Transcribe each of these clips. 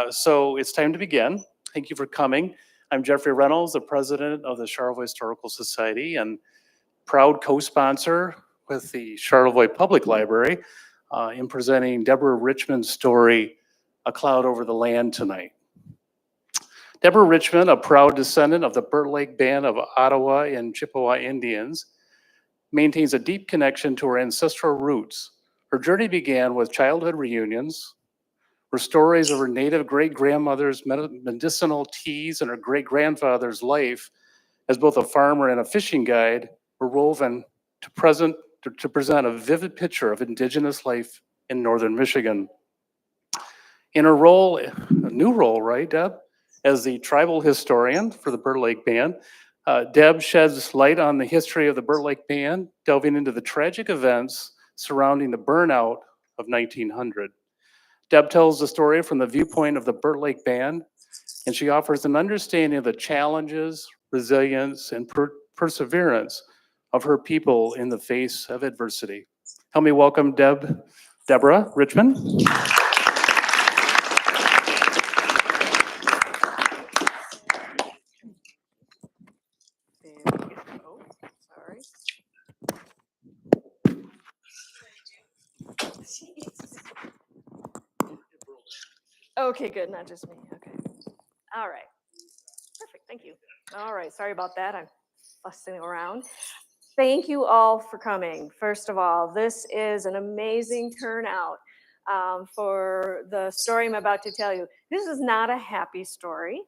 So it's time to begin. Thank you for coming. I'm Jeffrey Reynolds, the president of the Charlevoix Historical Society and proud co-sponsor with the Charlevoix Public Library in presenting Deborah Richmond's story, A Cloud Over the Land, tonight. Deborah Richmond, a proud descendant of the Burt Lake Band of Ottawa and Chippewa Indians, maintains a deep connection to her ancestral roots. Her journey began with childhood reunions, where stories of her native great-grandmother's medicinal teas and her great-grandfather's life as both a farmer and a fishing guide were woven to present a vivid picture of Indigenous life in northern Michigan. In her role, a new role, right, Deb? As the tribal historian for the Burt Lake Band, Deb sheds light on the history of the Burt Lake Band, delving into the tragic events surrounding the burnout of 1900. Deb tells the story from the viewpoint of the Burt Lake Band, and she offers an understanding of the challenges, resilience, and perseverance of her people in the face of adversity. Help me welcome Deborah Richmond. Okay, good, not just me, okay. All right, perfect, thank you. All right, sorry about that, I'm fussing around. Thank you all for coming. First of all, this is an amazing turnout for the story I'm about to tell you. This is not a happy story,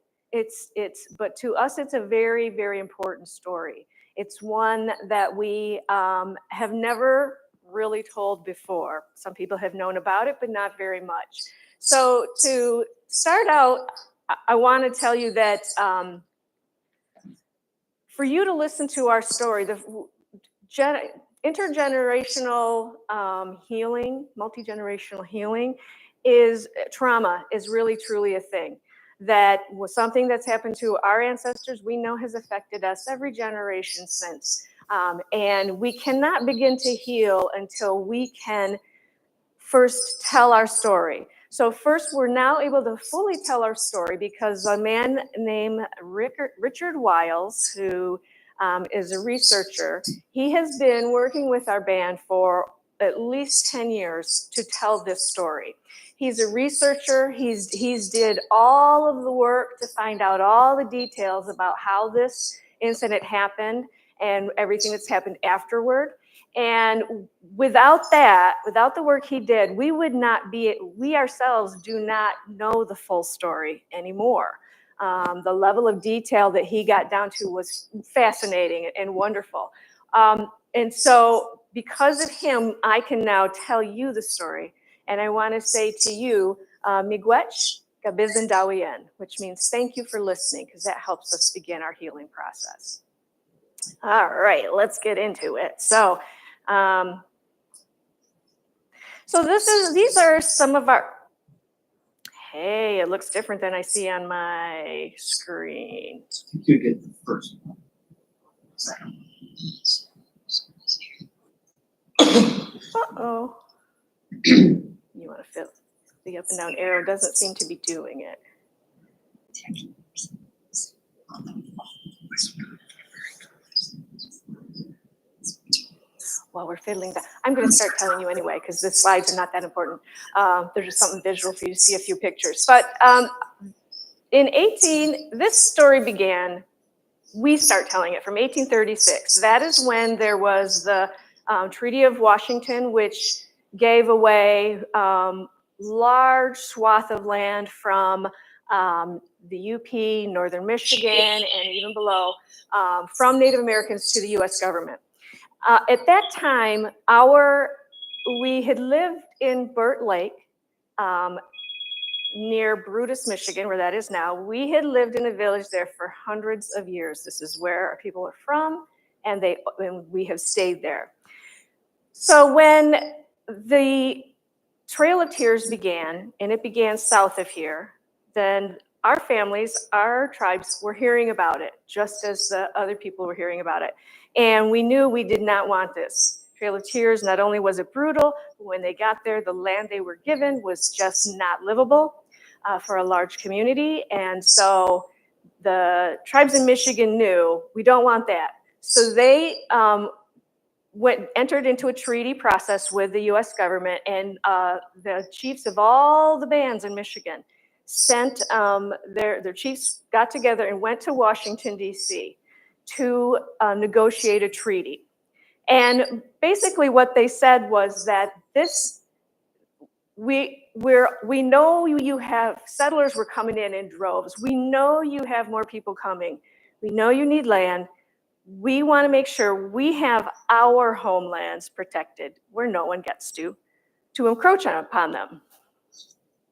but to us, it's a very, very important story. It's one that we have never really told before. Some people have known about it, but not very much. So to start out, I want to tell you that for you to listen to our story, the intergenerational healing, multi-generational healing trauma is really truly a thing. That was something that's happened to our ancestors, we know has affected us every generation since. And we cannot begin to heal until we can first tell our story. So first, we're now able to fully tell our story because a man named Richard Wiles, who is a researcher, he has been working with our band for at least 10 years to tell this story. He's a researcher. He's did all of the work to find out all the details about how this incident happened and everything that's happened afterward. And without that, without the work he did, we ourselves do not know the full story anymore. The level of detail that he got down to was fascinating and wonderful. And so because of him, I can now tell you the story. And I want to say to you, miigwech gabizin dawien, which means thank you for listening, because that helps us begin our healing process. All right, let's get into it. So these are some of our, hey, it looks different than I see on my screen. You get the first one. Uh-oh. You want to fill the up and down arrow, doesn't seem to be doing it. While we're fiddling that, I'm going to start telling you anyway, because the slides are not that important. There's just something visual for you to see a few pictures. But this story began, we start telling it from 1836. That is when there was the Treaty of Washington, which gave away large swath of land from the UP, northern Michigan, and even below, from Native Americans to the US government. At that time, we had lived in Burt Lake, near Brutus, Michigan, where that is now. We had lived in a village there for hundreds of years. This is where our people are from, and we have stayed there. So when the Trail of Tears began, and it began south of here, then our families, our tribes were hearing about it, just as the other people were hearing about it. And we knew we did not want this. Trail of Tears, not only was it brutal, but when they got there, the land they were given was just not livable. for a large community. And so the tribes in Michigan knew we don't want that. So they entered into a treaty process with the US government, and the chiefs of all the bands in Michigan sent their chiefs got together and went to Washington, D.C. to negotiate a treaty. And basically what they said was that we know you have settlers were coming in droves. We know you have more people coming. We know you need land. We want to make sure we have our homelands protected where no one gets to encroach upon them.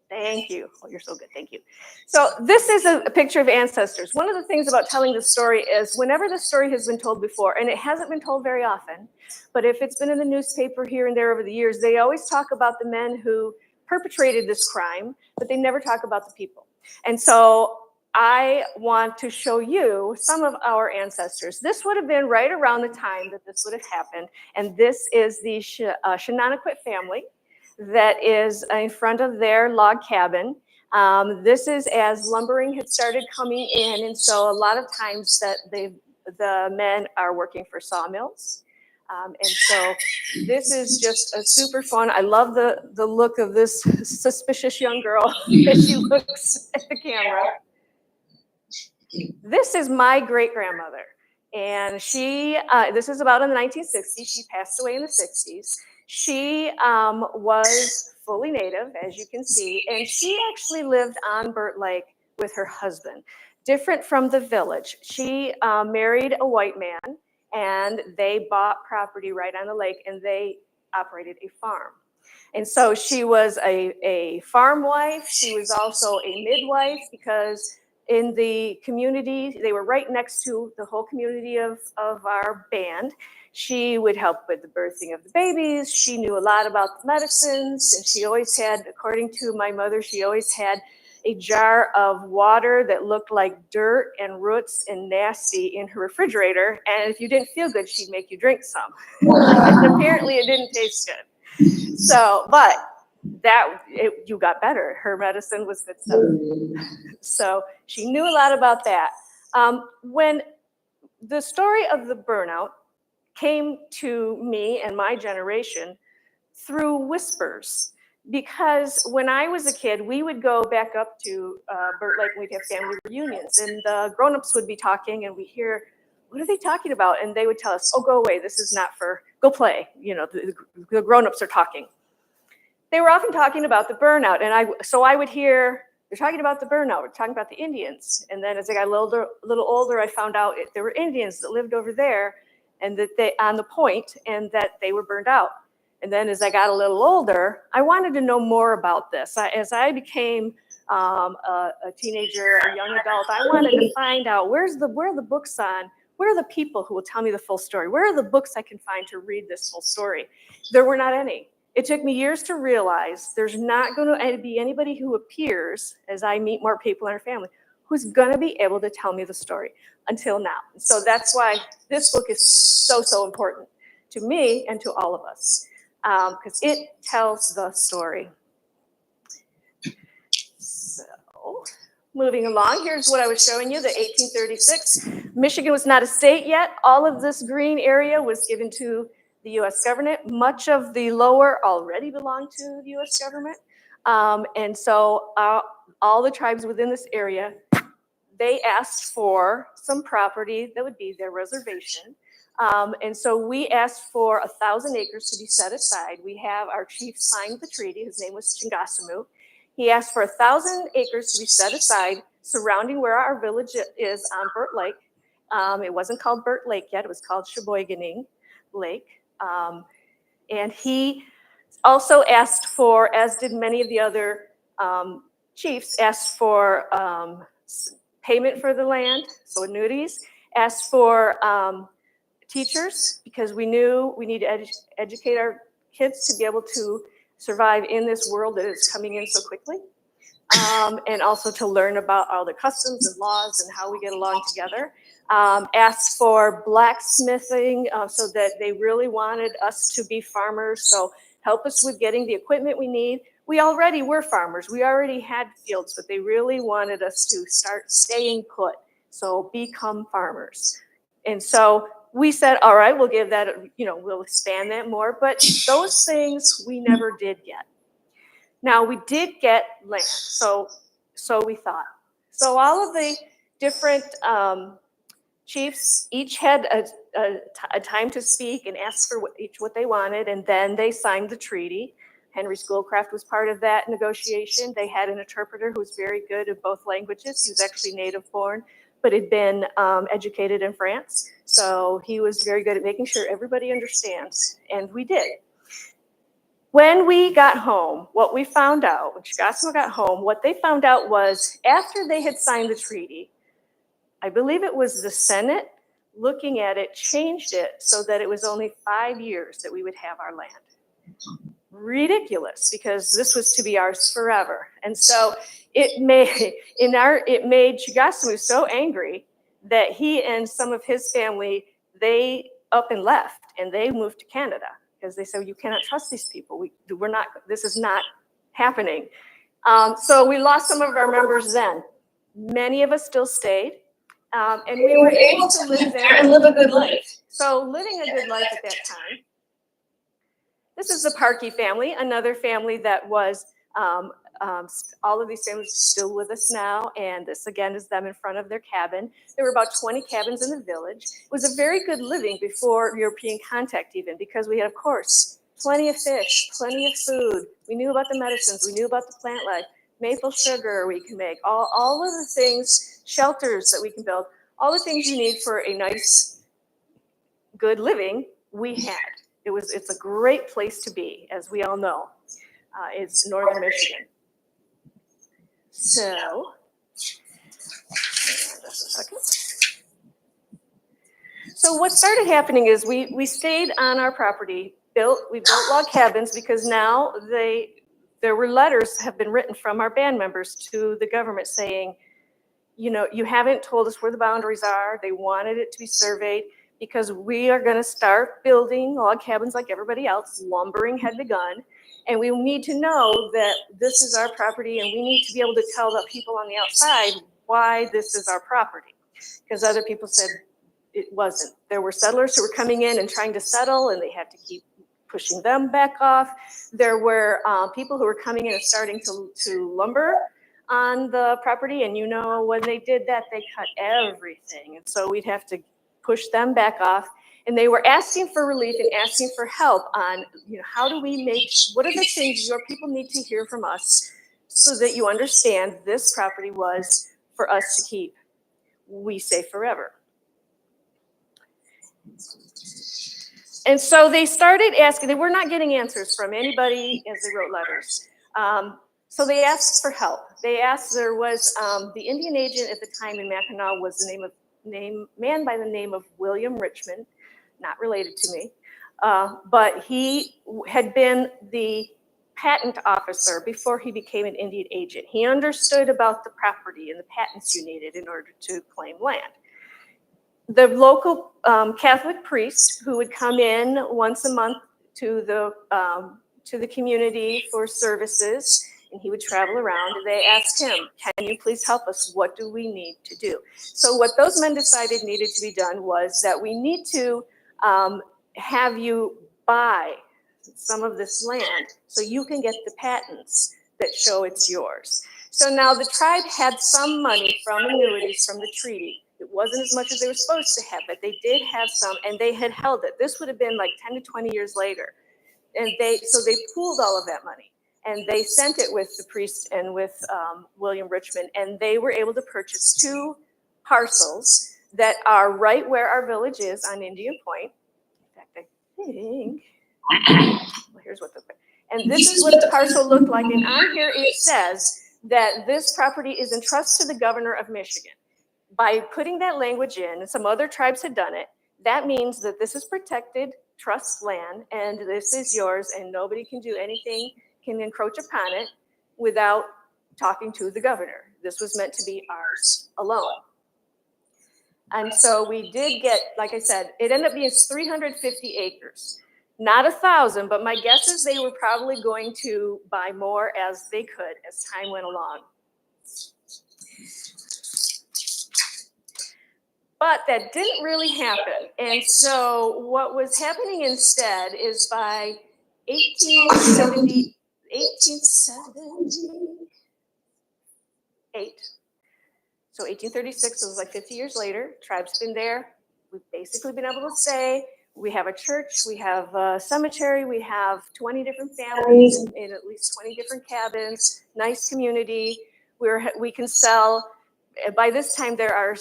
Thank you. Oh, you're so good. Thank you. So this is a picture of ancestors. One of the things about telling the story is whenever the story has been told before, and it hasn't been told very often, but if it's been in the newspaper here and there over the years, they always talk about the men who perpetrated this crime, but they never talk about the people. And so I want to show you some of our ancestors. This would have been right around the time that this would have happened. And this is the Shenandoah family that is in front of their log cabin. This is as lumbering had started coming in. And so a lot of times that the men are working for sawmills. And so this is just a super fun. I love the look of this suspicious young girl as she looks at the camera. This is my great-grandmother. And she, this is about in the 1960s. She passed away in the 60s. She was fully native, as you can see, and she actually lived on Burt Lake with her husband, different from the village. She married a white man, and they bought property right on the lake, and they operated a farm. And so she was a farm wife. She was also a midwife, because in the community, they were right next to the whole community of our band. She would help with the birthing of the babies. She knew a lot about the medicines, and she always had, according to my mother, she always had a jar of water that looked like dirt and roots and nasty in her refrigerator. And if you didn't feel good, she'd make you drink some. And apparently it didn't taste good. So, but you got better. Her medicine was good stuff. So she knew a lot about that. When the story of the burnout came to me and my generation through whispers, because when I was a kid, we would go back up to Burt Lake and we'd have family reunions, and the grown-ups would be talking, and we'd hear, what are they talking about? And they would tell us, oh, go away, this is not for, go play. You know, the grown-ups are talking. They were often talking about the burnout, and so I would hear, they're talking about the burnout, we're talking about the Indians. And then as I got a little older, I found out there were Indians that lived over there, and that they on the point, and that they were burned out. And then as I got a little older, I wanted to know more about this. As I became a teenager, a young adult, I wanted to find out where are the books on, where are the people who will tell me the full story? Where are the books I can find to read this full story? There were not any. It took me years to realize there's not going to be anybody who appears, as I meet more people in our family, who's going to be able to tell me the story until now. So that's why this book is so, so important to me and to all of us, because it tells the story. So moving along, here's what I was showing you, the 1836. Michigan was not a state yet. All of this green area was given to the U.S. government. Much of the lower already belonged to the U.S. government. And so all the tribes within this area, they asked for some property that would be their reservation. And so we asked for 1,000 acres to be set aside. We have our chief signed the treaty. His name was Chingasamu. He asked for 1,000 acres to be set aside surrounding where our village is on Burt Lake. It wasn't called Burt Lake yet. It was called Sheboygan Lake. And he also asked for, as did many of the other chiefs, asked for payment for the land, so annuities, asked for teachers, because we knew we need to educate our kids to be able to survive in this world that is coming in so quickly, and also to learn about all the customs and laws and how we get along together. Asked for blacksmithing, so that they really wanted us to be farmers, so help us with getting the equipment we need. We already were farmers. We already had fields, but they really wanted us to start staying put. So become farmers. And so we said, all right, we'll give that, we'll expand that more. But those things we never did get. Now we did get land. So we thought. So all of the different chiefs each had a time to speak and ask for what they wanted, and then they signed the treaty. Henry Schoolcraft was part of that negotiation. They had an interpreter who was very good at both languages. He was actually native born, but had been educated in France. So he was very good at making sure everybody understands, and we did. When we got home, what we found out, when Chigasimo got home, what they found out was after they had signed the treaty, I believe it was the Senate looking at it, changed it so that it was only 5 years that we would have our land. Ridiculous, because this was to be ours forever. And so it made Chigasimo so angry that he and some of his family, they up and left, and they moved to Canada because they said, you cannot trust these people. This is not happening. So we lost some of our members then. Many of us still stayed. And we were able to live there and live a good life. So living a good life at that time. This is the Parkey family, another family that was, all of these families are still with us now. And this again is them in front of their cabin. There were about 20 cabins in the village. It was a very good living before European contact even, because we had, of course, plenty of fish, plenty of food. We knew about the medicines. We knew about the plant life. Maple sugar we can make, all of the things, shelters that we can build, all the things you need for a nice, good living, we had. It's a great place to be, as we all know. It's northern Michigan. So, just a second. So what started happening is we stayed on our property, we built log cabins because now there were letters have been written from our band members to the government saying, you haven't told us where the boundaries are. They wanted it to be surveyed because we are going to start building log cabins like everybody else. Lumbering had begun, and we need to know that this is our property, and we need to be able to tell the people on the outside why this is our property, because other people said it wasn't. There were settlers who were coming in and trying to settle, and they had to keep pushing them back off. There were people who were coming in and starting to lumber on the property, and when they did that, they cut everything, and so we'd have to push them back off. And they were asking for relief and asking for help on, how do we what are the things your people need to hear from us so that you understand this property was for us to keep. We say forever. And so they started asking, they were not getting answers from anybody as they wrote letters. So they asked for help. They asked, there was, the Indian agent at the time in Mackinac was the man by the name of William Richmond, not related to me, but he had been the patent officer before he became an Indian agent. He understood about the property and the patents you needed in order to claim land. The local Catholic priest who would come in once a month to the community for services, and he would travel around, and they asked him, can you please help us? What do we need to do? So what those men decided needed to be done was that we need to have you buy some of this land so you can get the patents that show it's yours. So now the tribe had some money from annuities from the treaty. It wasn't as much as they were supposed to have, but they did have some, and they had held it. This would have been like 10 to 20 years later. And so they pooled all of that money, and they sent it with the priest and with William Richmond, and they were able to purchase 2 parcels that are right where our village is on Indian Point. In fact, I think, well, here's what and this is what the parcel looked like. And on here it says that this property is in trust to the governor of Michigan. By putting that language in, and some other tribes had done it, that means that this is protected trust land, and this is yours, and nobody can do anything, can encroach upon it without talking to the governor. This was meant to be ours alone. And so we did get, like I said, it ended up being 350 acres. Not 1,000, but my guess is they were probably going to buy more as they could as time went along. But that didn't really happen. And so what was happening instead is by 1878, so 1836, it was like 50 years later, tribe's been there. We've basically been able to stay. We have a church, we have a cemetery, we have 20 different families in at least 20 different cabins, nice community. We can sell, by this time there are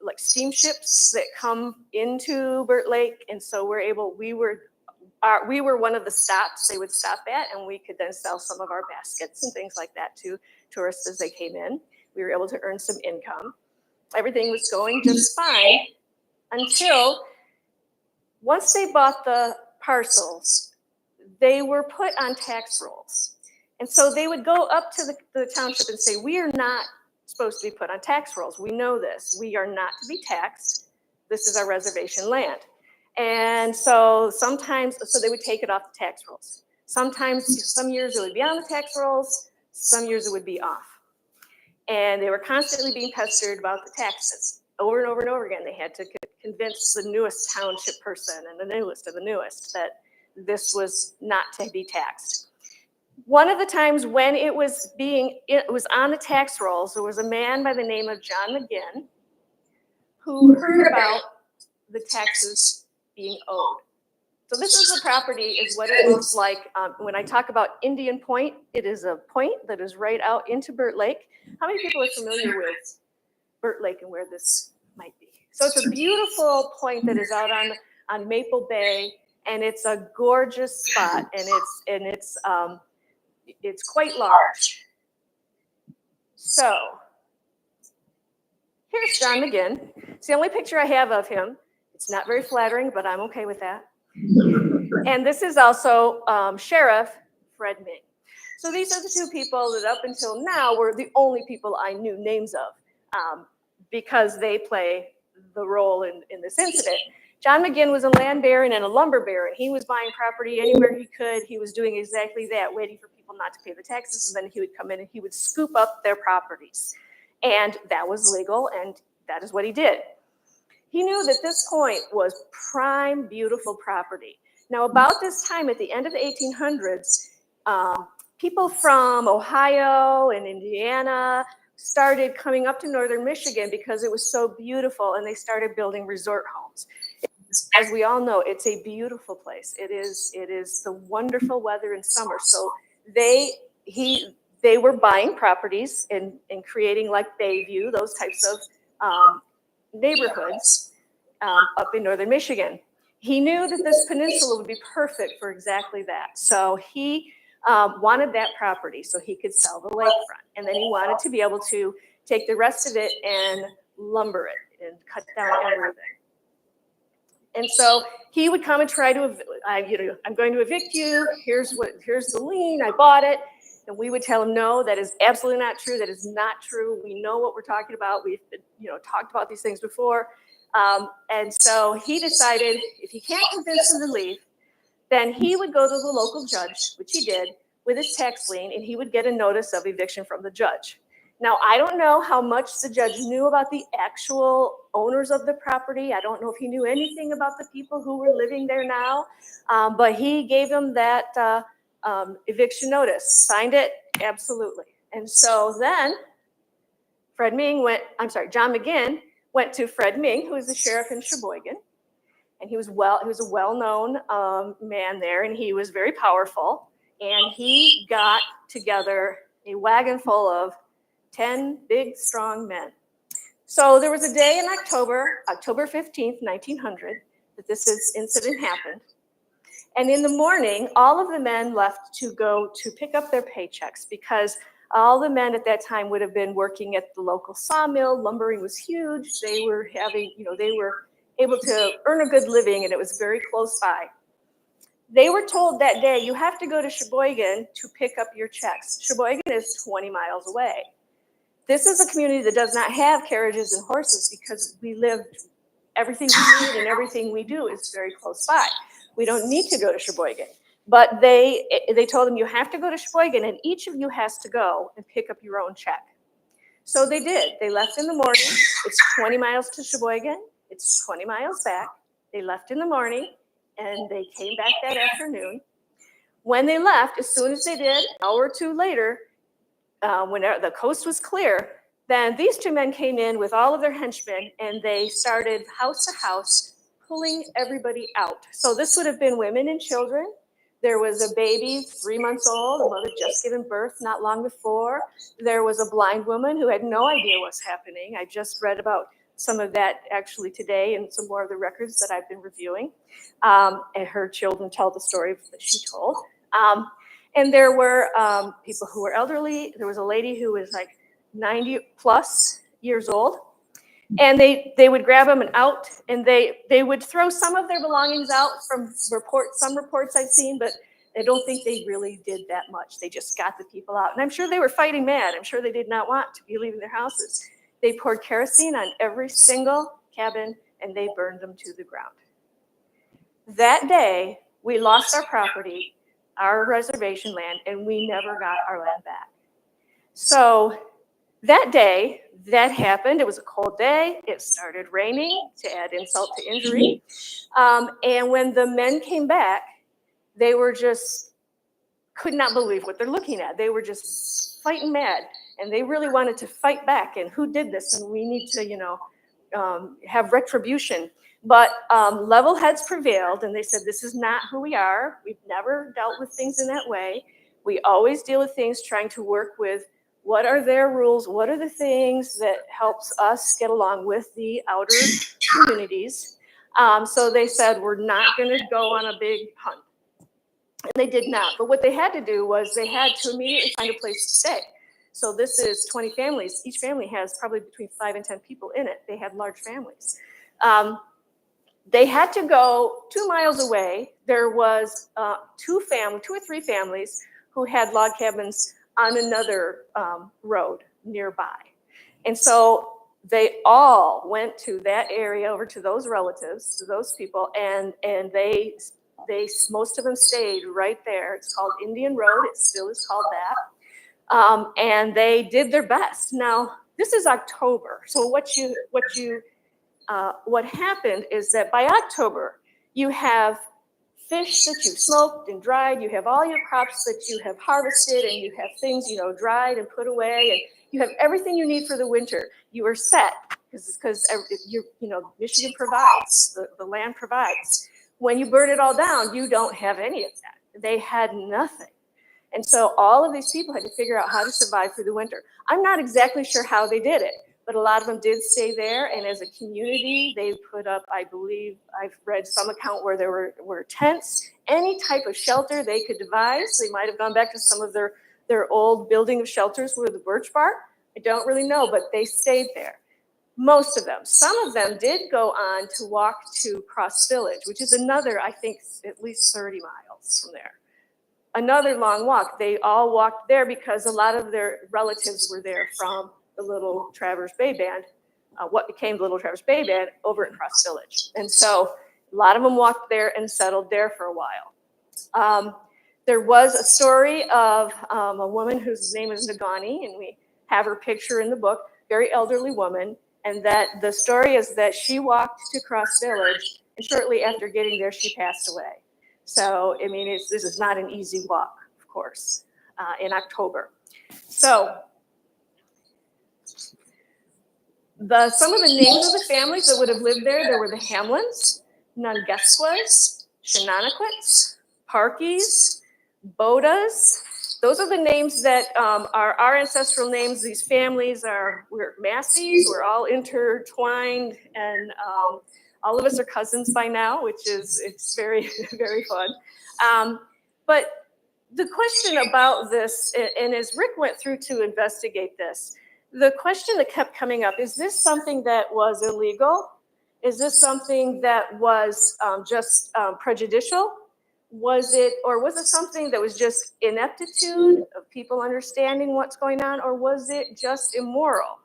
like steamships that come into Burt Lake, and so we were one of the stops they would stop at, and we could then sell some of our baskets and things like that to tourists as they came in. We were able to earn some income. Everything was going just fine until once they bought the parcels, they were put on tax rolls. And so they would go up to the township and say, we are not supposed to be put on tax rolls. We know this. We are not to be taxed. This is our reservation land. And so sometimes they would take it off the tax rolls. Sometimes, some years it would be on the tax rolls, some years it would be off. And they were constantly being pestered about the taxes. Over and over and over again, they had to convince the newest township person and the newest of the newest that this was not to be taxed. One of the times when it was on the tax rolls, there was a man by the name of John McGinn who heard about the taxes being owed. So this is the property, is what it looks like. When I talk about Indian Point, it is a point that is right out into Burt Lake. How many people are familiar with Burt Lake and where this might be? So it's a beautiful point that is out on Maple Bay, and it's a gorgeous spot, and it's quite large. So here's John McGinn. It's the only picture I have of him. It's not very flattering, but I'm okay with that. And this is also Sheriff Fred Ming. So these are the two people that up until now were the only people I knew names of, because they play the role in this incident. John McGinn was a land baron and a lumber baron. He was buying property anywhere he could. He was doing exactly that, waiting for people not to pay the taxes, and then he would come in and he would scoop up their properties. And that was legal, and that is what he did. He knew that this point was prime, beautiful property. Now, about this time, at the end of the 1800s, people from Ohio and Indiana started coming up to northern Michigan because it was so beautiful, and they started building resort homes. As we all know, it's a beautiful place. It is the wonderful weather in summer. So they were buying properties and creating like Bayview, those types of neighborhoods up in northern Michigan. He knew that this peninsula would be perfect for exactly that. So he wanted that property so he could sell the lakefront. And then he wanted to be able to take the rest of it and lumber it and cut down everything. And so he would come and try to, I'm going to evict you. Here's the lien. I bought it. And we would tell him, no, that is absolutely not true. That is not true. We know what we're talking about. We've talked about these things before. And so he decided if he can't convince him to leave, then he would go to the local judge, which he did, with his tax lien, and he would get a notice of eviction from the judge. Now, I don't know how much the judge knew about the actual owners of the property. I don't know if he knew anything about the people who were living there now, but he gave him that eviction notice, signed it, absolutely. And so then John McGinn went to Fred Ming, who was the sheriff in Sheboygan, and he was a well-known man there, and he was very powerful, and he got together a wagon full of 10 big, strong men. So there was a day in October 15th, 1900, that this incident happened. And in the morning, all of the men left to go to pick up their paychecks because all the men at that time would have been working at the local sawmill. Lumbering was huge. They were able to earn a good living, and it was very close by. They were told that day, you have to go to Sheboygan to pick up your checks. Sheboygan is 20 miles away. This is a community that does not have carriages and horses because everything we need and everything we do is very close by. we don't need to go to Sheboygan. But they told them, you have to go to Sheboygan, and each of you has to go and pick up your own check. So they did. They left in the morning. It's 20 miles to Sheboygan. It's 20 miles back. They left in the morning, and they came back that afternoon. When they left, as soon as they did, an hour or two later, when the coast was clear, then these two men came in with all of their henchmen, and they started house to house, pulling everybody out. So this would have been women and children. There was a baby, 3 months old, a mother just given birth not long before. There was a blind woman who had no idea what's happening. I just read about some of that actually today and some more of the records that I've been reviewing. And her children tell the story that she told. And there were people who were elderly. There was a lady who was like 90 plus years old. And they would grab them and out, and they would throw some of their belongings out from some reports I've seen, but I don't think they really did that much. They just got the people out. And I'm sure they were fighting mad. I'm sure they did not want to be leaving their houses. They poured kerosene on every single cabin, and they burned them to the ground. That day, we lost our property, our reservation land, and we never got our land back. So that day, that happened. It was a cold day. It started raining, to add insult to injury. And when the men came back, they were just could not believe what they're looking at. They were just fighting mad, and they really wanted to fight back. And who did this? And we need to, have retribution. But level heads prevailed, and they said, this is not who we are. We've never dealt with things in that way. We always deal with things trying to work with what are their rules, what are the things that helps us get along with the outer communities. So they said, we're not going to go on a big hunt. And they did not. But what they had to do was they had to immediately find a place to stay. So this is 20 families. Each family has probably between 5 and 10 people in it. They had large families. They had to go 2 miles away. There was 2 or 3 families who had log cabins on another road nearby. And so they all went to that area, over to those relatives, to those people, and they most of them stayed right there. It's called Indian Road. It still is called that. And they did their best. Now, this is October. So what happened is that by October, you have fish that you've smoked and dried, you have all your crops that you have harvested, and you have things, dried and put away, and you have everything you need for the winter. You are set because Michigan provides, the land provides. When you burn it all down, you don't have any of that. They had nothing. And so all of these people had to figure out how to survive through the winter. I'm not exactly sure how they did it, but a lot of them did stay there. And as a community, they put up, I believe, I've read some account where there were tents, any type of shelter they could devise. They might have gone back to some of their old building of shelters with the birch bark. I don't really know, but they stayed there. Most of them. Some of them did go on to walk to Cross Village, which is another, I think, at least 30 miles from there. Another long walk. They all walked there because a lot of their relatives were there from the Little Traverse Bay Band, what became the Little Traverse Bay Band, over at Cross Village. And so a lot of them walked there and settled there for a while. There was a story of a woman whose name is Nagani, and we have her picture in the book, very elderly woman, and that the story is that she walked to Cross Village, and shortly after getting there, she passed away. So, I mean, this is not an easy walk, of course, in October. So, some of the names of the families that would have lived there were the Hamlins, Nungesquas, Shenandoahs, Parkeys, Bodas. Those are the names that are our ancestral names. These families we're Masseys, we're all intertwined, and all of us are cousins by now, it's very, very fun. But the question about this, and as Rick went through to investigate this, the question that kept coming up, is this something that was illegal? Is this something that was just prejudicial? Was it something that was just ineptitude of people understanding what's going on, or was it just immoral?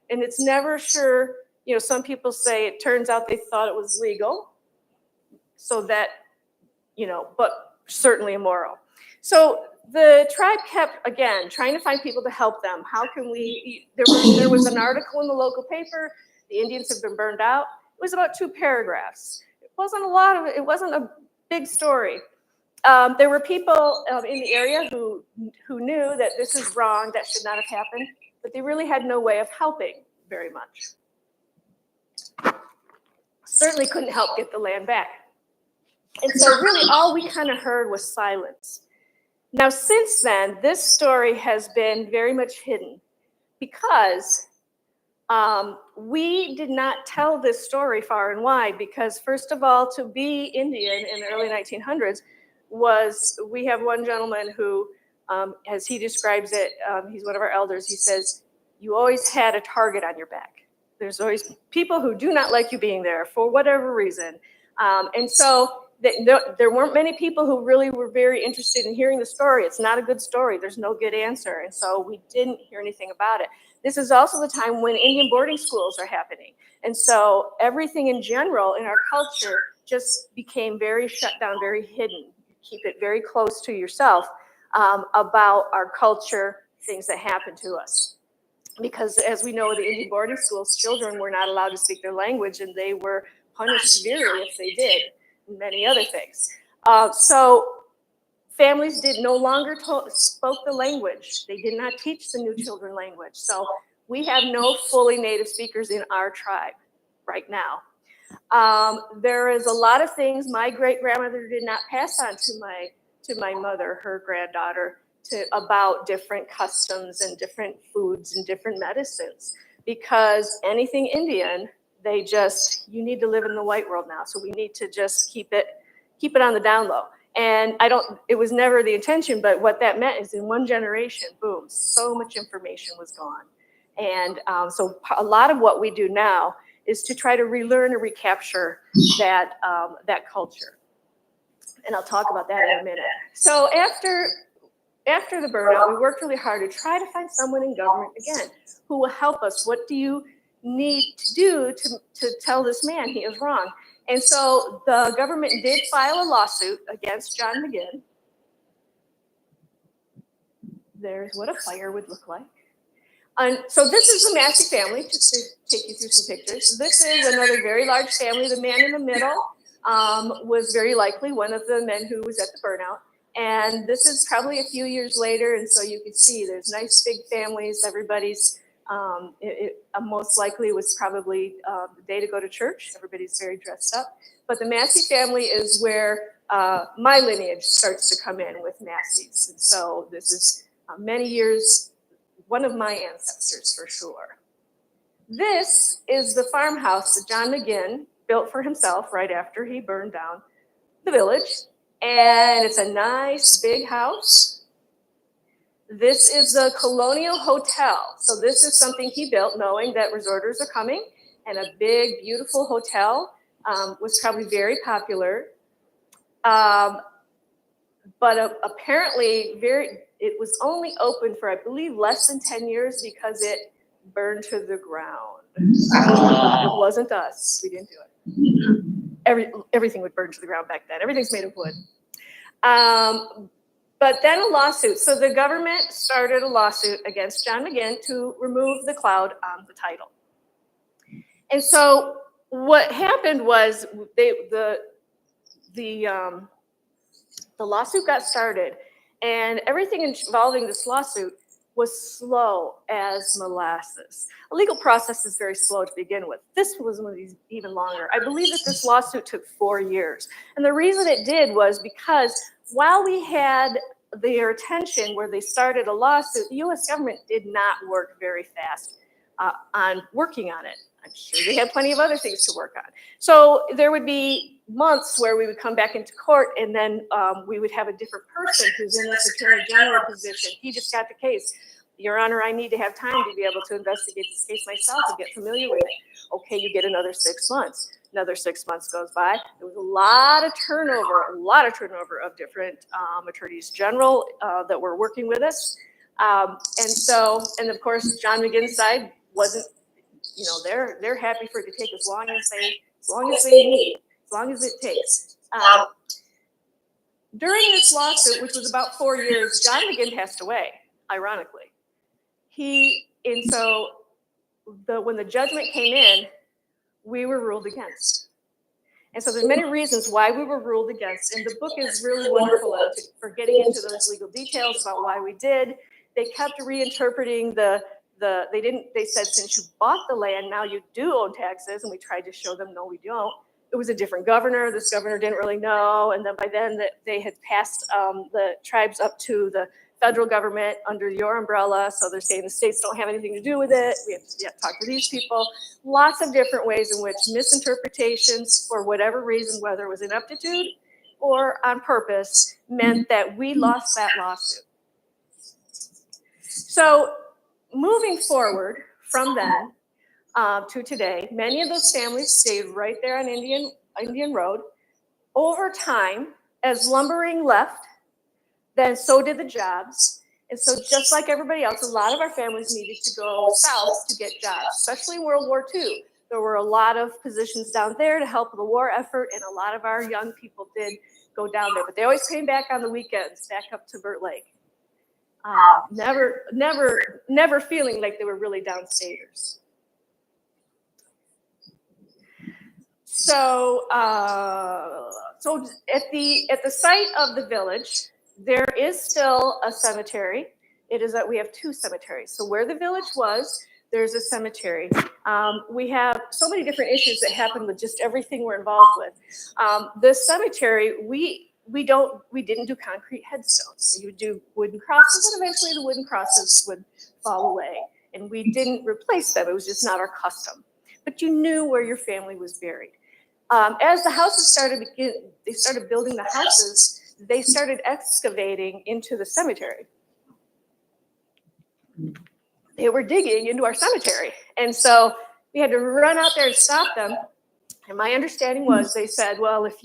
And it's never sure. Some people say it turns out they thought it was legal, so that but certainly immoral. So the tribe kept, again, trying to find people to help them. How can we, there was an article in the local paper, the Indians have been burned out. It was about 2 paragraphs. It wasn't a big story. There were people in the area who knew that this is wrong, that should not have happened, but they really had no way of helping very much. Certainly couldn't help get the land back. And so really all we kind of heard was silence. Now, since then, this story has been very much hidden because we did not tell this story far and wide because, first of all, to be Indian in the early 1900s we have one gentleman who, as he describes it, he's one of our elders, he says, you always had a target on your back. There's always people who do not like you being there for whatever reason. And so there weren't many people who really were very interested in hearing the story. It's not a good story. There's no good answer. And so we didn't hear anything about it. This is also the time when Indian boarding schools are happening. And so everything in general in our culture just became very shut down, very hidden. Keep it very close to yourself about our culture, things that happen to us. Because as we know, the Indian boarding schools, children were not allowed to speak their language and they were punished severely if they did. Many other things. So families no longer spoke the language. They did not teach the new children language. So we have no fully native speakers in our tribe right now. There is a lot of things my great-grandmother did not pass on to my mother, her granddaughter, about different customs and different foods and different medicines. Because anything Indian, you need to live in the white world now. So we need to just keep it on the down low. And it was never the intention, but what that meant is in one generation, boom, so much information was gone. And so a lot of what we do now is to try to relearn and recapture that culture. And I'll talk about that in a minute. So after the burnout, we worked really hard to try to find someone in government, again, who will help us. What do you need to do to tell this man he is wrong? And so the government did file a lawsuit against John McGinn. There's what a fire would look like. And so this is the Massey family, just to take you through some pictures. This is another very large family. The man in the middle was very likely one of the men who was at the burnout. And this is probably a few years later, and so you can see there's nice big families. Everybody's most likely was probably the day to go to church. Everybody's very dressed up. But the Massey family is where my lineage starts to come in with Massey's. And so this is many years, one of my ancestors for sure. This is the farmhouse that John McGinn built for himself right after he burned down the village. And it's a nice big house. This is the Colonial Hotel. So this is something he built knowing that resorters are coming, and a big, beautiful hotel was probably very popular. But apparently it was only open for, I believe, less than 10 years because it burned to the ground. It wasn't us. We didn't do it. Everything would burn to the ground back then. Everything's made of wood. But then a lawsuit. So the government started a lawsuit against John McGinn to remove the cloud on the title. And so what happened was the lawsuit got started, and everything involving this lawsuit was slow as molasses. A legal process is very slow to begin with. This was one of these even longer. I believe that this lawsuit took 4 years. And the reason it did was because while we had their attention where they started a lawsuit, the U.S. government did not work very fast on working on it. I'm sure they had plenty of other things to work on. So there would be months where we would come back into court, and then we would have a different person who's in this attorney general position. He just got the case. Your Honor, I need to have time to be able to investigate this case myself and get familiar with it. Okay, you get another 6 months. Another 6 months goes by. There was a lot of turnover of different attorneys general that were working with us. And of course, John McGinn's side wasn't, they're happy for it to take as long as they need, as long as it takes. During this lawsuit, which was about 4 years, John McGinn passed away, ironically. When the judgment came in, we were ruled against. And so there's many reasons why we were ruled against. And the book is really wonderful for getting into those legal details about why we did. They kept reinterpreting they said, since you bought the land, now you do owe taxes. And we tried to show them, no, we don't. It was a different governor. This governor didn't really know. And then by then they had passed the tribes up to the federal government under your umbrella. So they're saying the states don't have anything to do with it. We have to talk to these people. Lots of different ways in which misinterpretations, for whatever reason, whether it was ineptitude or on purpose, meant that we lost that lawsuit. So moving forward from then to today, many of those families stayed right there on Indian Road. Over time, as lumbering left, then so did the jobs. And so just like everybody else, a lot of our families needed to go south to get jobs, especially in World War II. There were a lot of positions down there to help the war effort, and a lot of our young people did go down there. But they always came back on the weekends, back up to Burt Lake. Never feeling like they were really downstaters. So at the site of the village, there is still a cemetery. It is that we have two cemeteries. So where the village was, there's a cemetery. We have so many different issues that happen with just everything we're involved with. This cemetery, we didn't do concrete headstones. So you would do wooden crosses, and eventually the wooden crosses would fall away. And we didn't replace them. It was just not our custom. But you knew where your family was buried. As the houses they started building the houses, they started excavating into the cemetery. They were digging into our cemetery. And so we had to run out there and stop them. And my understanding was they said, well, if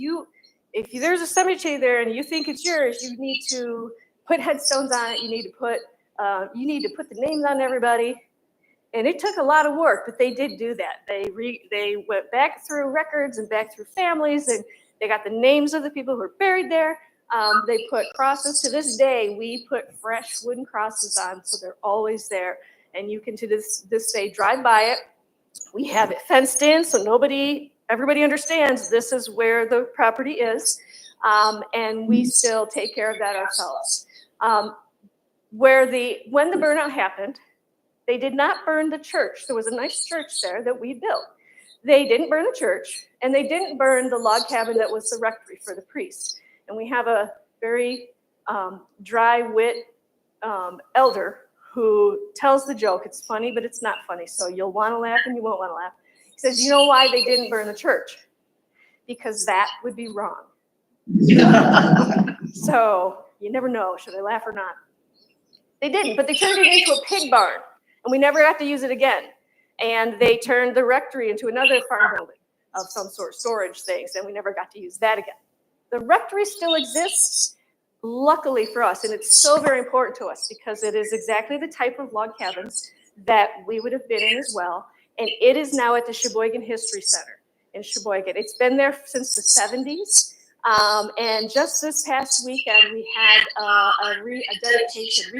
there's a cemetery there and you think it's yours, you need to put headstones on it. You need to put the names on everybody. And it took a lot of work, but they did do that. They went back through records and back through families, and they got the names of the people who were buried there. They put crosses. To this day, we put fresh wooden crosses on, so they're always there. And you can, to this day, drive by it. We have it fenced in, so everybody understands this is where the property is, and we still take care of that ourselves. When the burnout happened, they did not burn the church. There was a nice church there that we built. They didn't burn the church, and they didn't burn the log cabin that was the rectory for the priest. And we have a very dry wit elder who tells the joke. It's funny, but it's not funny. So you'll want to laugh and you won't want to laugh. He says, you know why they didn't burn the church? Because that would be wrong. So you never know, should I laugh or not? They didn't, but they turned it into a pig barn, and we never got to use it again. And they turned the rectory into another farm building of some sort, storage things, and we never got to use that again. The rectory still exists, luckily for us, and it's so very important to us because it is exactly the type of log cabins that we would have been in as well. And it is now at the Sheboygan History Center in Sheboygan. It's been there since the 70s. And just this past weekend, we had a rededication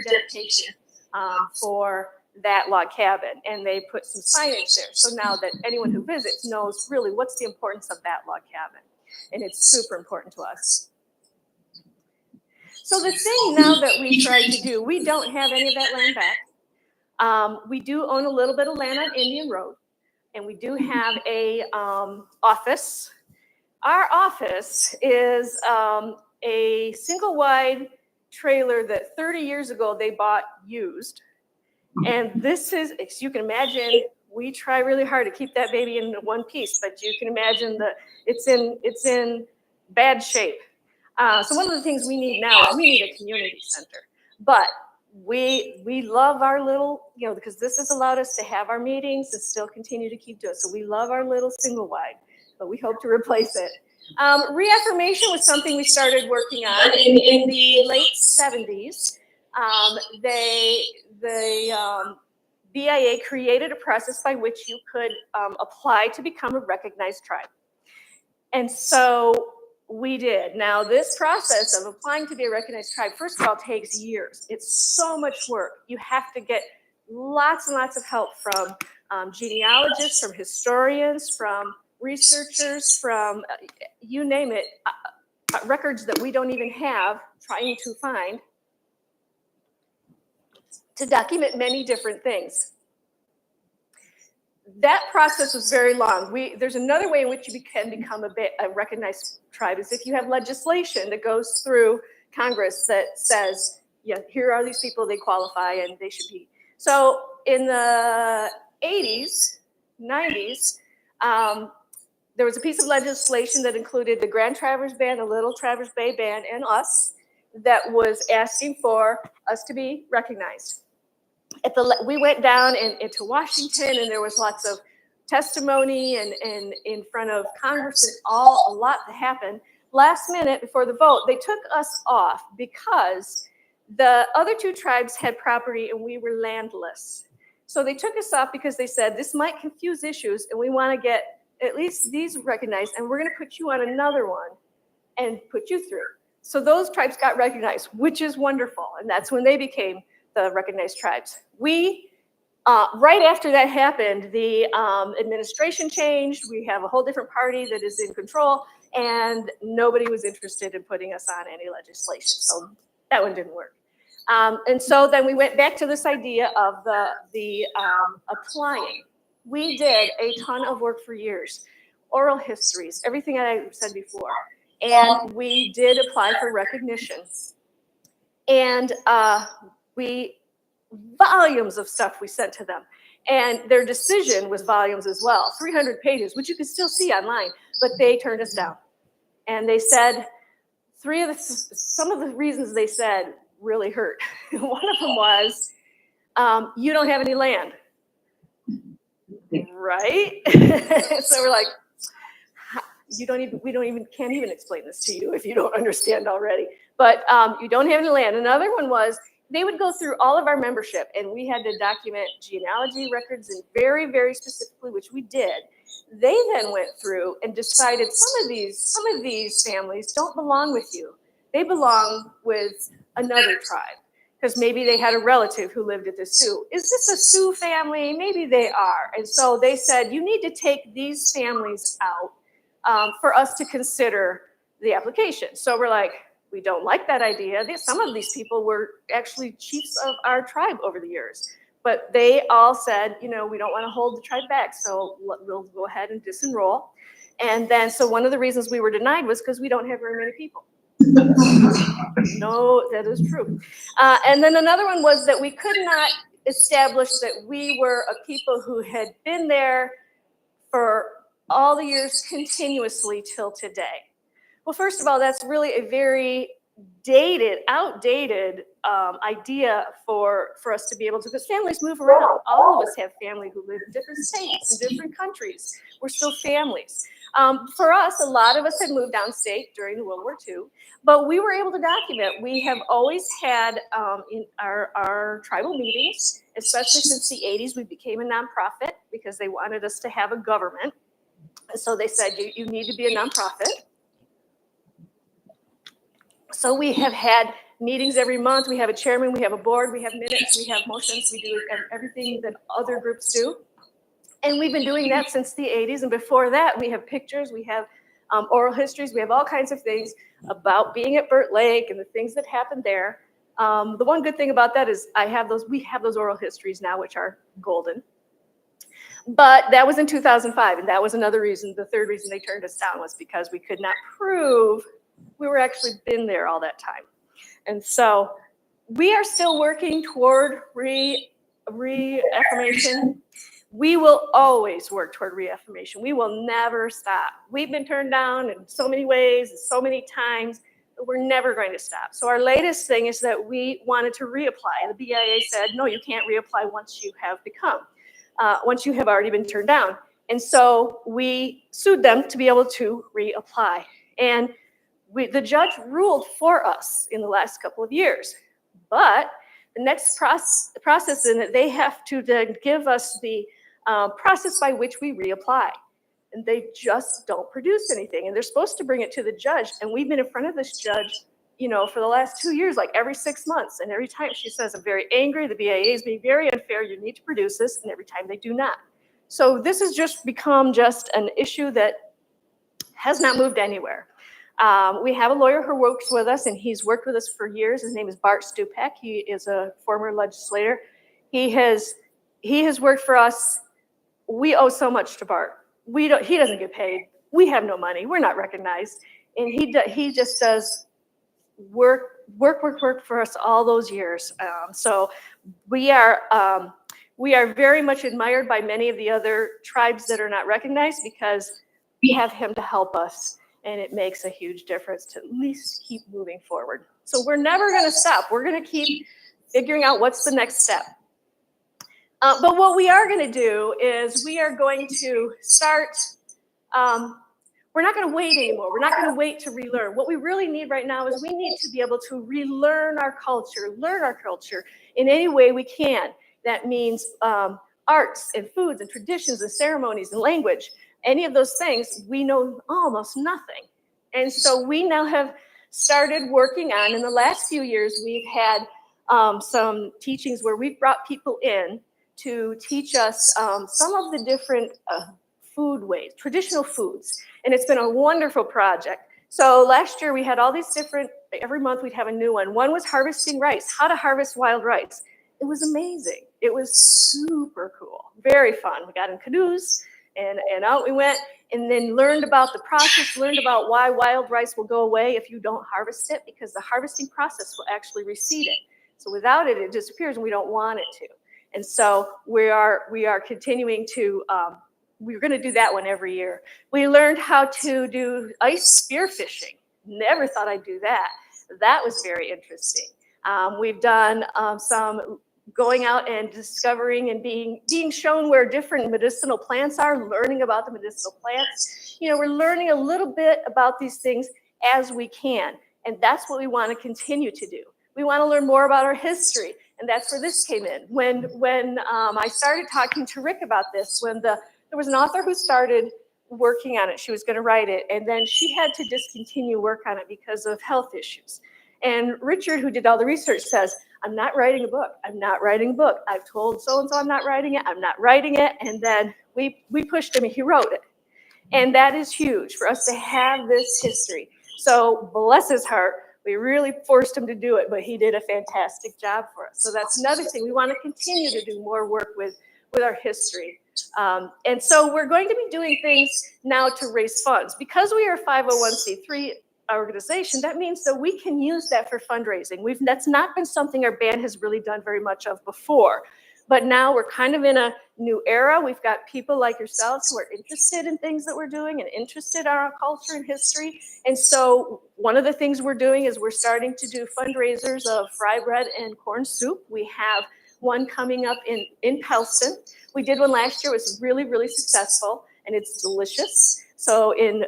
for that log cabin, and they put some signage there. So now that anyone who visits knows really what's the importance of that log cabin. And it's super important to us. So the thing now that we try to do, we don't have any of that land back. We do own a little bit of land on Indian Road, and we do have a office. Our office is a single wide trailer that 30 years ago they bought used. And this is, as you can imagine, we try really hard to keep that baby in one piece, but you can imagine that it's in bad shape. So one of the things we need now is we need a community center. But we love our little, because this has allowed us to have our meetings and still continue to keep doing it. So we love our little single wide, but we hope to replace it. Reaffirmation was something we started working on in the late 70s. The BIA created a process by which you could apply to become a recognized tribe. And so We did. Now, this process of applying to be a recognized tribe, first of all, takes years. It's so much work. You have to get lots and lots of help from genealogists, from historians, from researchers, from you name it, records that we don't even have, trying to find, to document many different things. That process was very long. There's another way in which you can become a recognized tribe is if you have legislation that goes through Congress that says, yeah, here are these people, they qualify and they should be. So in the 80s, 90s, there was a piece of legislation that included the Grand Traverse Band, the Little Traverse Bay Band, and us that was asking for us to be recognized. We went down into Washington, and there was lots of testimony and in front of Congress and a lot that happened. Last minute before the vote, they took us off because the other two tribes had property and we were landless. So they took us off because they said, this might confuse issues and we want to get at least these recognized, and we're going to put you on another one and put you through. So those tribes got recognized, which is wonderful. And that's when they became the recognized tribes. Right after that happened, the administration changed. We have a whole different party that is in control, and nobody was interested in putting us on any legislation. So that one didn't work. And so then we went back to this idea of the applying. We did a ton of work for years, oral histories, everything I said before. And we did apply for recognition. And volumes of stuff we sent to them. And their decision was volumes as well, 300 pages, which you can still see online, but they turned us down. And they said, some of the reasons they said really hurt. One of them was, you don't have any land. Right? So we're like, can't even explain this to you if you don't understand already. But you don't have any land. Another one was they would go through all of our membership, and we had to document genealogy records and very, very specifically, which we did. They then went through and decided some of these families don't belong with you. They belong with another tribe because maybe they had a relative who lived at the Sioux. Is this a Sioux family? Maybe they are. And so they said, you need to take these families out for us to consider the application. So we're like, we don't like that idea. Some of these people were actually chiefs of our tribe over the years. But they all said, we don't want to hold the tribe back, so we'll go ahead and disenroll. And then, so one of the reasons we were denied was because we don't have very many people. No, that is true. And then another one was that we could not establish that we were a people who had been there for all the years continuously till today. Well, first of all, that's really a very outdated idea for us to be able to, because families move around. All of us have family who live in different states and different countries. We're still families. For us, a lot of us had moved downstate during the World War II, but we were able to document. We have always had in our tribal meetings, especially since the 80s, we became a nonprofit because they wanted us to have a government. So they said, you need to be a nonprofit. So we have had meetings every month. We have a chairman, we have a board, we have minutes, we have motions, we do everything that other groups do. And we've been doing that since the 80s. And before that, we have pictures, we have oral histories, we have all kinds of things about being at Burt Lake and the things that happened there. The one good thing about that is we have those oral histories now, which are golden. But that was in 2005, and that was another reason. The third reason they turned us down was because we could not prove we were actually been there all that time. And so we are still working toward reaffirmation. We will always work toward reaffirmation. We will never stop. We've been turned down in so many ways, so many times, but we're never going to stop. So our latest thing is that we wanted to reapply. The BIA said, no, you can't reapply once you have once you have already been turned down. And so we sued them to be able to reapply. And the judge ruled for us in the last couple of years. But the next process in it, they have to then give us the process by which we reapply. and they just don't produce anything. And they're supposed to bring it to the judge. And we've been in front of this judge, for the last 2 years, like every 6 months. And every time she says, I'm very angry, the BIA is being very unfair, you need to produce this. And every time they do not. So this has just become just an issue that has not moved anywhere. We have a lawyer who works with us, and he's worked with us for years. His name is Bart Stupek. He is a former legislator. He has worked for us. We owe so much to Bart. He doesn't get paid. We have no money. We're not recognized. And he just does work for us all those years. So we are very much admired by many of the other tribes that are not recognized, because we have him to help us, and it makes a huge difference to at least keep moving forward. So we're never going to stop. We're going to keep figuring out what's the next step. But what we are going to do is we are going to start, we're not going to wait anymore. We're not going to wait to relearn. What we really need right now is we need to be able to relearn our culture, learn our culture in any way we can. That means arts and foods and traditions and ceremonies and language. Any of those things, we know almost nothing. And so we now have started working on, in the last few years, we've had some teachings where we've brought people in to teach us some of the different food ways, traditional foods. And it's been a wonderful project. So last year we had all these different, every month we'd have a new one. One was harvesting rice, how to harvest wild rice. It was amazing. It was super cool, very fun. We got in canoes and out we went, and then learned about the process, learned about why wild rice will go away if you don't harvest it, because the harvesting process will actually reseed it. So without it, it disappears, and we don't want it to. And so we are continuing to, we're going to do that one every year. We learned how to do ice spearfishing. Never thought I'd do that. That was very interesting. We've done some going out and discovering and being shown where different medicinal plants are, learning about the medicinal plants. We're learning a little bit about these things as we can. And that's what we want to continue to do. We want to learn more about our history. And that's where this came in. When I started talking to Rick about this, there was an author who started working on it. She was going to write it, and then she had to discontinue work on it because of health issues. And Richard, who did all the research, says, I'm not writing a book. I'm not writing a book. I've told so-and-so I'm not writing it. I'm not writing it. And then we pushed him, and he wrote it. And that is huge for us to have this history. So bless his heart, we really forced him to do it, but he did a fantastic job for us. So that's another thing. We want to continue to do more work with our history. And so we're going to be doing things now to raise funds. Because we are a 501c3 organization, that means that we can use that for fundraising. That's not been something our band has really done very much of before. But now we're kind of in a new era. We've got people like yourselves who are interested in things that we're doing and interested in our culture and history. And so one of the things we're doing is we're starting to do fundraisers of fry bread and corn soup. We have one coming up in Pelston. We did one last year. It was really, really successful, and it's delicious. So in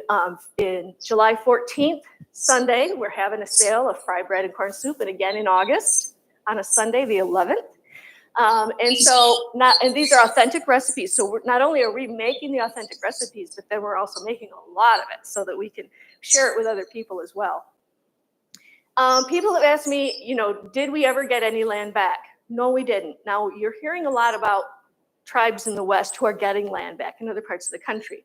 July 14th, Sunday, we're having a sale of fry bread and corn soup, and again in August on a Sunday, the 11th. And these are authentic recipes. So not only are we making the authentic recipes, but then we're also making a lot of it so that we can share it with other people as well. People have asked me, did we ever get any land back? No, we didn't. Now you're hearing a lot about tribes in the West who are getting land back in other parts of the country.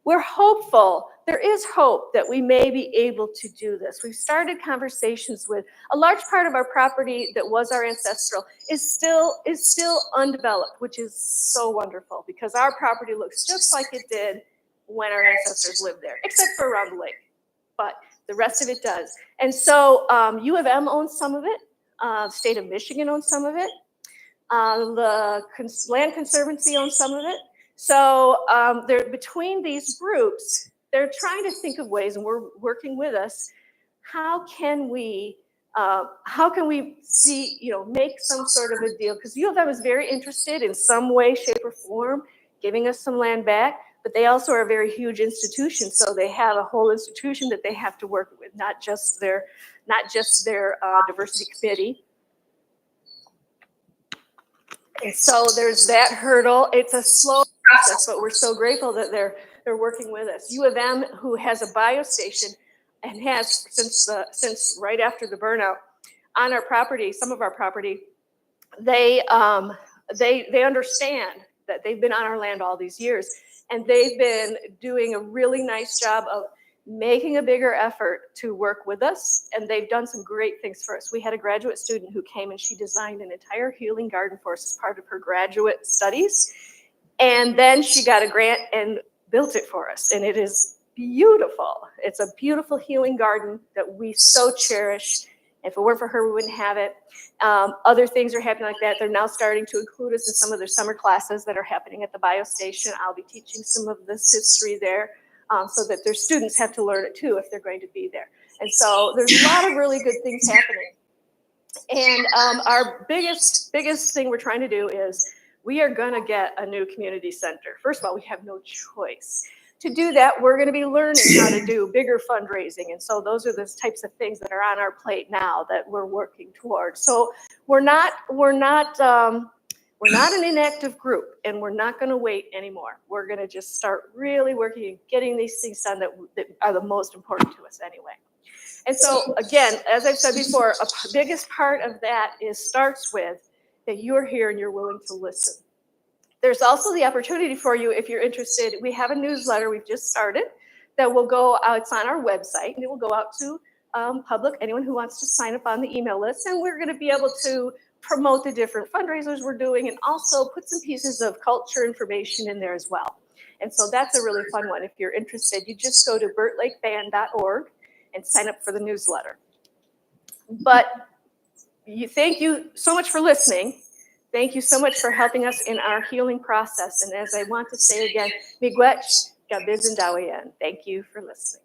We're hopeful. There is hope that we may be able to do this. We've started conversations with a large part of our property that was our ancestral is still undeveloped, which is so wonderful because our property looks just like it did when our ancestors lived there, except for around the lake. But the rest of it does. And so U of M owns some of it. The state of Michigan owns some of it. The Land Conservancy owns some of it. So between these groups, they're trying to think of ways, and we're working with us. How can we see, make some sort of a deal? Because U of M is very interested in some way, shape, or form giving us some land back. But they also are a very huge institution, so they have a whole institution that they have to work with, not just their diversity committee. And so there's that hurdle. It's a slow process, but we're so grateful that They're working with us. U of M, who has a biostation and has since right after the burnout on our property, some of our property, they understand that they've been on our land all these years, and they've been doing a really nice job of making a bigger effort to work with us, and they've done some great things for us. We had a graduate student who came and she designed an entire healing garden for us as part of her graduate studies, and then she got a grant and built it for us, and it is beautiful. It's a beautiful healing garden that we so cherish. If it weren't for her, we wouldn't have it. Other things are happening like that. They're now starting to include us in some of their summer classes that are happening at the biostation. I'll be teaching some of this history there, so that their students have to learn it too if they're going to be there. And so there's a lot of really good things happening. And our biggest thing we're trying to do is we are going to get a new community center. First of all, we have no choice. To do that, we're going to be learning how to do bigger fundraising. And so those are the types of things that are on our plate now that we're working towards. So we're not an inactive group, and we're not going to wait anymore. We're going to just start really working and getting these things done that are the most important to us anyway. And so again, as I've said before, a biggest part of that starts with that you're here and you're willing to listen. There's also the opportunity for you, if you're interested, we have a newsletter we've just started that will go out. It's on our website, and it will go out to public, anyone who wants to sign up on the email list. And we're going to be able to promote the different fundraisers we're doing and also put some pieces of culture information in there as well. And so that's a really fun one. If you're interested, you just go to burtlakeband.org and sign up for the newsletter. But thank you so much for listening. Thank you so much for helping us in our healing process. And as I want to say again, miigwech, gabizindawian. Thank you for listening.